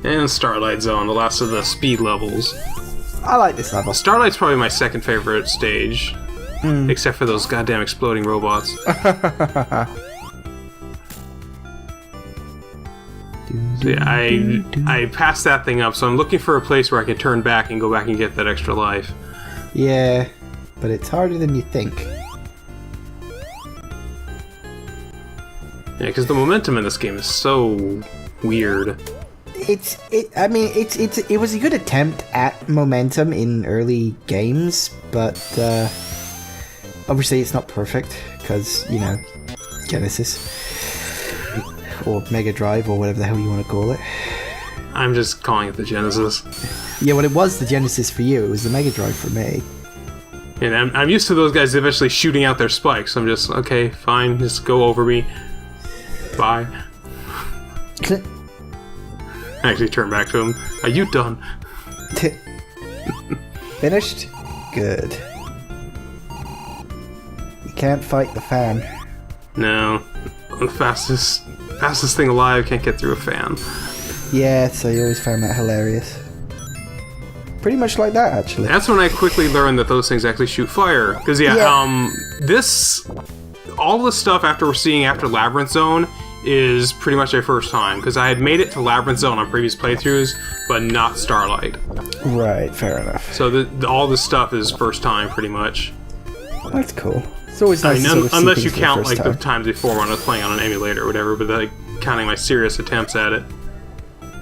And Starlight Zone, the last of the speed levels. I like this level. Starlight's probably my second favorite stage. Except for those goddamn exploding robots. So yeah, I passed that thing up, so I'm looking for a place where I can turn back and go back and get that extra life. Yeah, but it's harder than you think. Yeah, because the momentum in this game is so weird. It was a good attempt at momentum in early games, but obviously it's not perfect because, you know, Genesis or Mega Drive or whatever the hell you want to call it. I'm just calling it the Genesis. Yeah, well, it was the Genesis for you. It was the Mega Drive for me. And I'm used to those guys eventually shooting out their spikes. I'm just, okay, fine, just go over me. Bye. I actually turned back to him. Are you done? Finished? Good. You can't fight the fan. No. The fastest thing alive can't get through a fan. Yeah, so you always found that hilarious. Pretty much like that, actually. That's when I quickly learned that those things actually shoot fire. Because, all the stuff after Labyrinth Zone is pretty much my first time. Because I had made it to Labyrinth Zone on previous playthroughs, but not Starlight. Right, fair enough. So all this stuff is first time, pretty much. That's cool. It's always nice to sort of unless see you things count for the like first the times before when I was playing on an emulator or whatever, but like counting my serious attempts at it.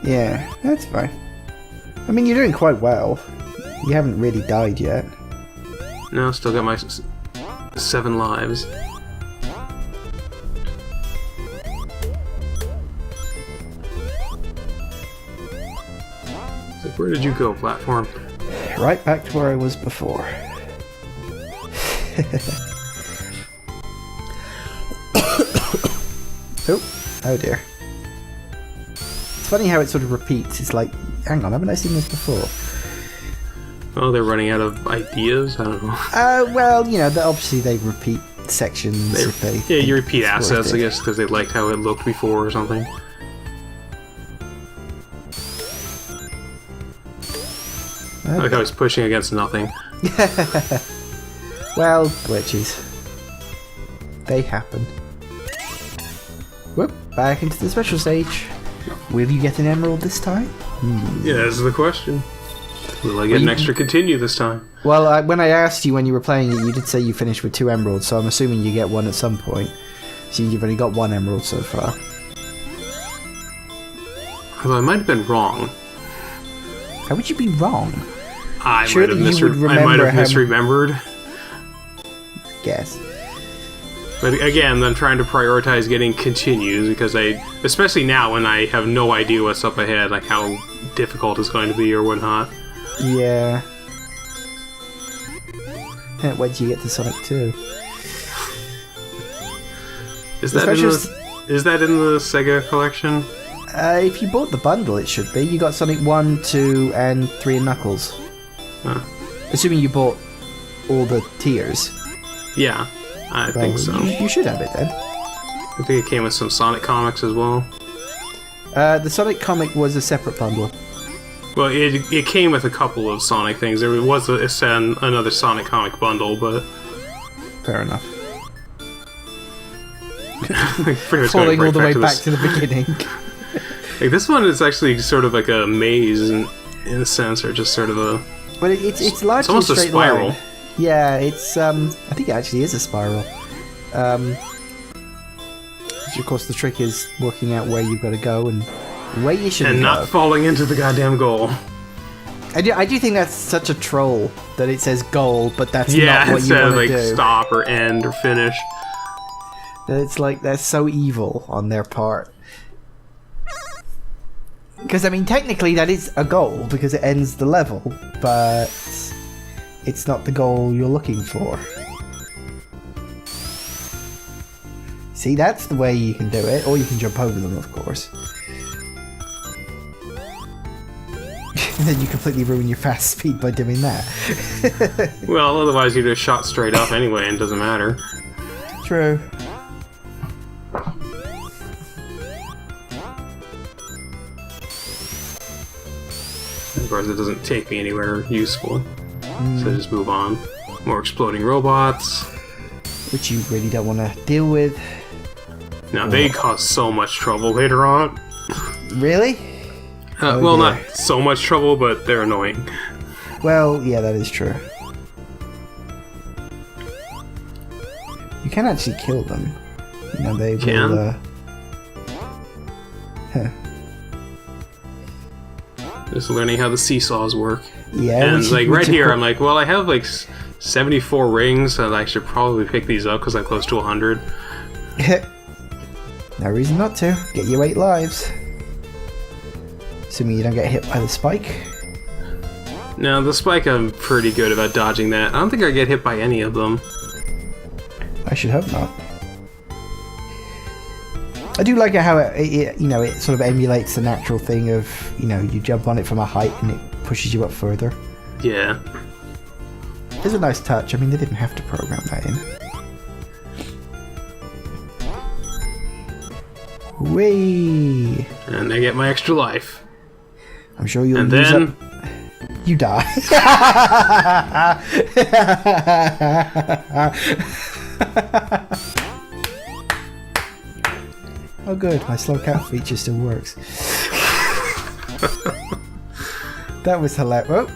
Yeah, that's fine. I mean, you're doing quite well. You haven't really died yet. No, still got my 7 lives. So where did you go, platform? Right back to where I was before. Oh dear. It's funny how it sort of repeats. It's like, hang on, haven't I seen this before? Oh, they're running out of ideas? I don't know. Well, you know, obviously they repeat sections if they... Yeah, you repeat assets, I guess, because they liked how it looked before or something. I like how he's pushing against nothing. Well, glitches. They happen. Whoop, back into the special stage. Will you get an emerald this time? Yeah, this is the question. Will I get an extra continue this time? Well, when I asked you when you were playing it, you did say you finished with 2 emeralds, so I'm assuming you get one at some point. So you've only got 1 emerald so far. Although I might have been wrong. How would you be wrong? I might have misremembered. Guess. But again, I'm trying to prioritize getting continues because especially now when I have no idea what's up ahead, like how difficult it's going to be or whatnot. Yeah. Can't wait till you get to Sonic 2. Is that in the Sega collection? If you bought the bundle, it should be. You got Sonic 1, 2, and 3 and Knuckles. Huh. Assuming you bought all the tiers. Yeah, I think so. You should have it then. I think it came with some Sonic comics as well. The Sonic comic was a separate bundle. Well, it came with a couple of Sonic things. There was another Sonic comic bundle, but... Fair enough. Pretty much falling all the way back to the beginning. Like, this one is actually sort of like a maze in a sense, or just sort of a... Well, it's largely it's almost a spiral. Line. Yeah, it's I think it actually is a spiral. Which of course the trick is working out where you've got to go and where you should go. And not falling into the goddamn goal. I do think that's such a troll that it says goal, but that's not what you want to do. Stop or end or finish. It's like, that's so evil on their part. Because, I mean, technically that is a goal, because it ends the level, but it's not the goal you're looking for. See, that's the way you can do it, or you can jump over them, of course. And then you completely ruin your fast speed by doing that. Well, otherwise you'd have shot straight up anyway, and it doesn't matter. True. Of course, it doesn't take me anywhere useful. So just move on. More exploding robots. Which you really don't want to deal with. Now, they cause so much trouble later on. Really? Well, not so much trouble, but they're annoying. Well, yeah, that is true. You can actually kill them. You know, they will... Huh. Just learning how the seesaws work. Yeah, and like right here, I'm like, well, I have like 74 rings, and I should probably pick these up because I'm close to 100. No reason not to. Get you 8 lives. Assuming you don't get hit by the spike. No, the spike, I'm pretty good about dodging that. I don't think I get hit by any of them. I should hope not. I do like how it you know, it sort of emulates the natural thing of, you know, you jump on it from a height and it pushes you up further. Yeah. It's a nice touch. I mean, they didn't have to program that in. Whee! And I get my extra life. I'm sure you'll and use then... up... You die. Oh good, my slow count feature still works. That was hilarious. Oh!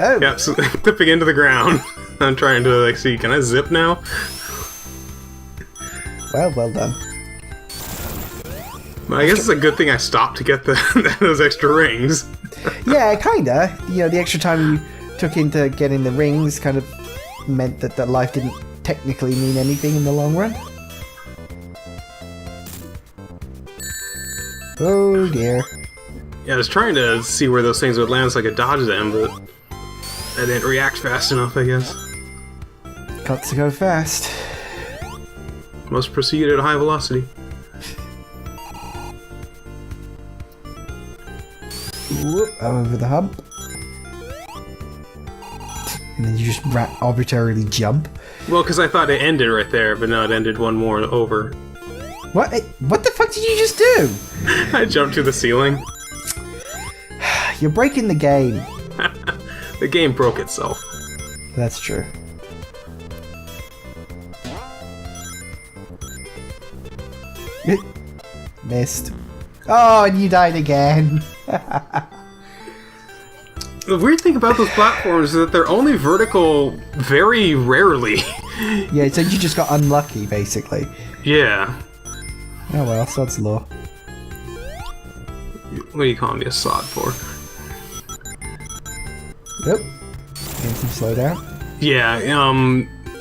Oh! Yep, so clipping into the ground. I'm trying to, like, see, can I zip now? Well done. Well, I guess it's a good thing I stopped to get those extra rings. Yeah, kinda. You know, the extra time you took into getting the rings kind of meant that life didn't technically mean anything in the long run. Oh dear. Yeah, I was trying to see where those things would land so I could dodge them, but I didn't react fast enough, I guess. Got to go fast. Must proceed at a high velocity. Whoop, over the hump. And then you just arbitrarily jump. Well, because I thought it ended right there, but no, it ended one more over. What? What the fuck did you just do? I jumped to the ceiling. You're breaking the game. The game broke itself. That's true. Missed. Oh, and you died again. The weird thing about those platforms is that they're only vertical very rarely. Yeah, so you just got unlucky, basically. Yeah. Oh well, sod's law. What are you calling me a sod for? Nope. Getting some slowdown. Yeah,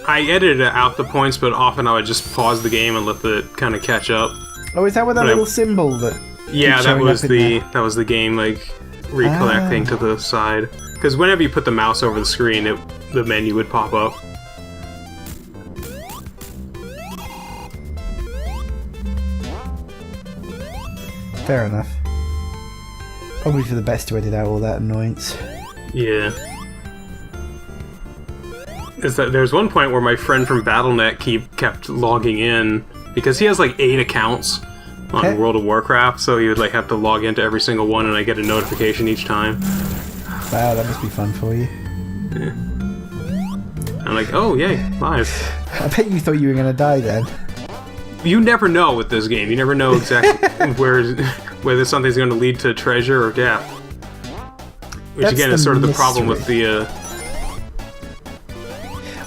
I edited out the points, but often I would just pause the game and let it kind of catch up. Oh, is that with that little symbol that? Yeah, that was the game like recollecting to the side. Because whenever you put the mouse over the screen, the menu would pop up. Fair enough. Probably for the best to edit out all that annoyance. Yeah. Is that there's one point where my friend from BattleNet kept logging in because he has like 8 accounts on World of Warcraft, so he would like have to log into every single one, and I get a notification each time. Wow, that must be fun for you. Yeah. I'm like, oh yay, live. I bet you thought you were gonna die then. You never know with this game. You never know exactly whether something's going to lead to treasure or death. Which again is sort of the problem with the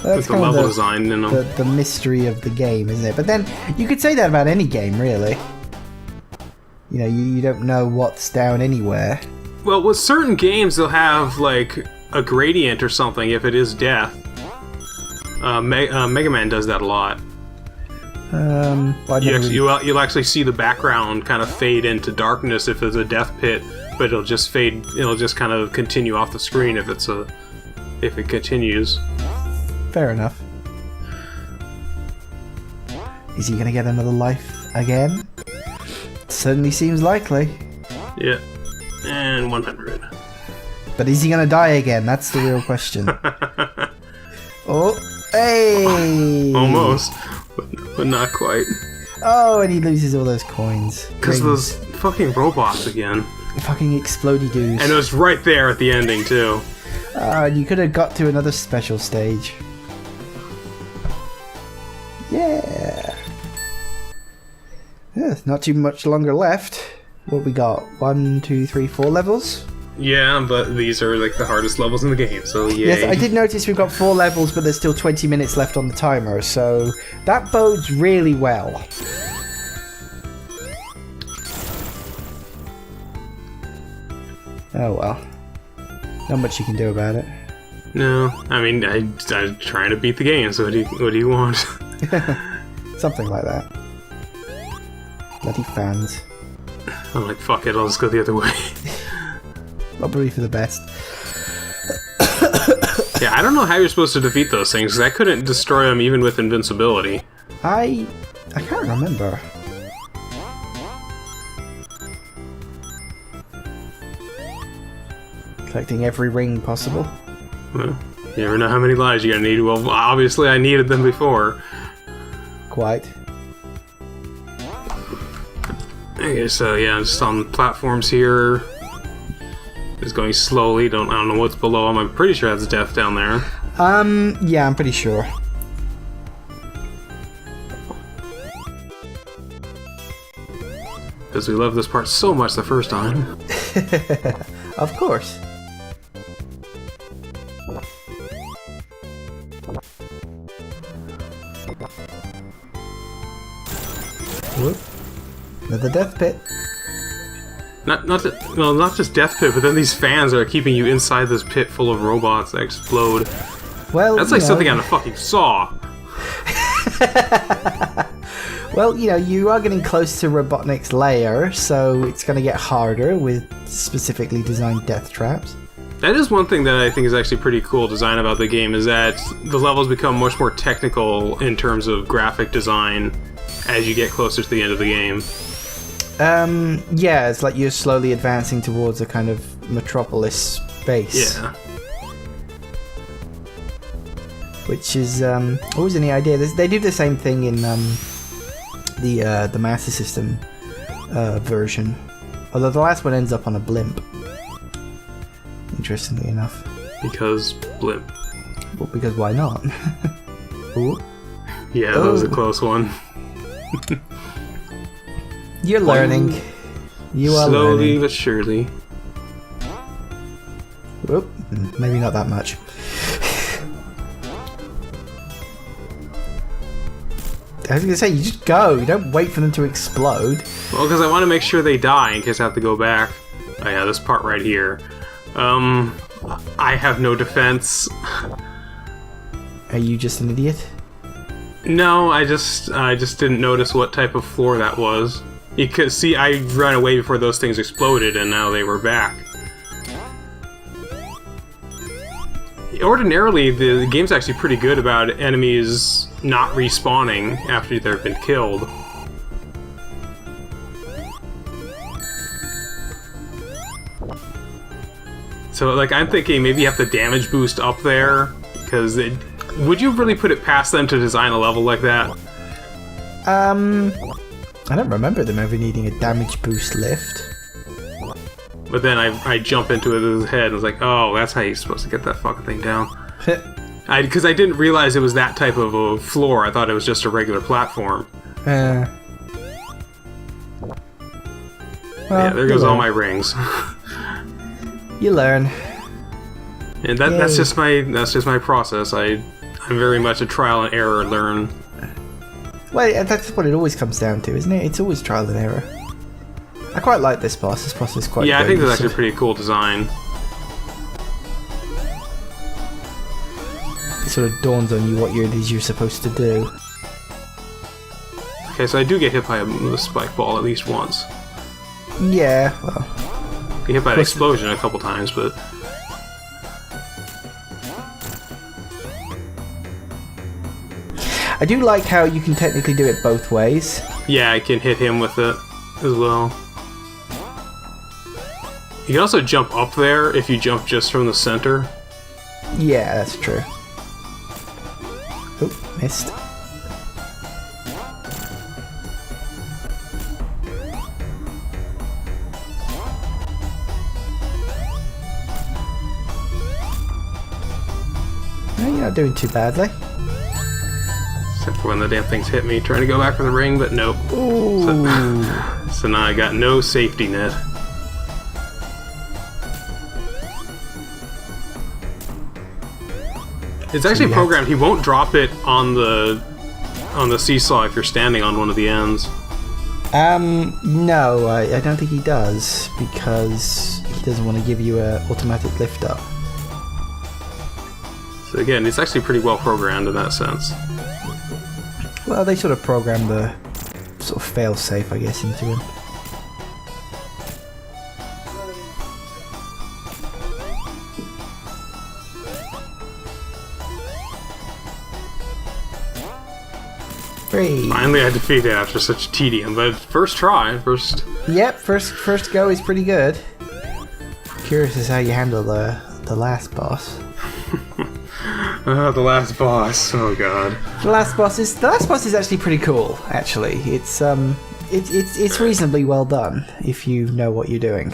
level design. You know? The mystery of the game, isn't it? But then you could say that about any game, really. You know, you don't know what's down anywhere. Well, with certain games, they'll have like a gradient or something if it is death. Mega Man does that a lot. You'll actually see the background kind of fade into darkness if there's a death pit, but it'll just fade. It'll just kind of continue off the screen if it continues. Fair enough. Is he gonna get another life again? Certainly seems likely. Yeah, and 100. But is he gonna die again? That's the real question. Oh, hey! Almost. But not quite. Oh, and he loses all those coins. Because those fucking robots again. Fucking explodey dudes. And it was right there at the ending, too. You could have got to another special stage. Yeah. Yeah, not too much longer left. What we got? 1, 2, 3, 4 levels? Yeah, but these are like the hardest levels in the game, so yay. Yes, I did notice we've got 4 levels, but there's still 20 minutes left on the timer, so that bodes really well. Oh well. Not much you can do about it. No, I mean, I'm trying to beat the game, so what do you want? Something like that. Bloody fans. I'm like, fuck it, I'll just go the other way. Probably for the best. Yeah, I don't know how you're supposed to defeat those things, because I couldn't destroy them even with invincibility. I can't remember. Collecting every ring possible. Well, you never know how many lives you're gonna need. Well, obviously I needed them before. Quite. Okay, so yeah, I'm just on platforms here. Just going slowly. I don't know what's below them. I'm pretty sure that's death down there. Yeah, I'm pretty sure. Because we loved this part so much the first time. Of course. Whoop. Another death pit. Not just death pit, but then these fans are keeping you inside this pit full of robots that explode. Well, that's like something out of fucking Saw. Well, you are getting close to Robotnik's lair, so it's going to get harder with specifically designed death traps. That is one thing that I think is actually pretty cool design about the game, is that the levels become much more technical in terms of graphic design as you get closer to the end of the game. Yeah, it's like you're slowly advancing towards a kind of metropolis base. Yeah. Which is always any idea. They do the same thing in the Master System version, although the last one ends up on a blimp. Interestingly enough. Because blimp. Well, because why not? Ooh. Yeah, that was a close one. You're learning. You are slowly learning. but surely. Oop, maybe not that much. I was gonna say, you just go. You don't wait for them to explode. Well, because I want to make sure they die in case I have to go back. Oh yeah, this part right here. I have no defense. Are you just an idiot? No, I just didn't notice what type of floor that was. You could see I ran away before those things exploded, and now they were back. Ordinarily, the game's actually pretty good about enemies not respawning after they've been killed. So, like, I'm thinking maybe you have the damage boost up there, because would you really put it past them to design a level like that? I don't remember them ever needing a damage boost lift. But then I jump into his head and was like, oh, that's how you're supposed to get that fucking thing down. Because I didn't realize it was that type of a floor. I thought it was just a regular platform. Well, yeah, there goes all my rings. You learn. And that's just my process. I'm very much a trial and error learn. Well, that's what it always comes down to, isn't it? It's always trial and error. I quite like this boss. This boss is quite Yeah, good. I think that's actually a pretty cool design. It sort of dawns on you what it is you're supposed to do. Okay, so I do get hit by a spike ball at least once. Yeah, well... Get hit by an explosion a couple times, but... I do like how you can technically do it both ways. Yeah, I can hit him with it as well. You can also jump up there if you jump just from the center. Yeah, that's true. Oh, missed. You're not doing too badly. Except for when the damn things hit me, trying to go back for the ring, but nope. Ooh. So now I got no safety net. It's actually programmed. He won't drop it on the seesaw if you're standing on one of the ends. No, I don't think he does, because he doesn't want to give you a automatic lift up. So again, it's actually pretty well programmed in that sense. Well, they sort of program the sort of fail-safe, I guess, into him. Finally I defeated it after such tedium, but first try, Yep, first go is pretty good. Curious as how you handle the last boss. The last boss, oh god. The last boss is actually pretty cool, actually. It's reasonably well done if you know what you're doing.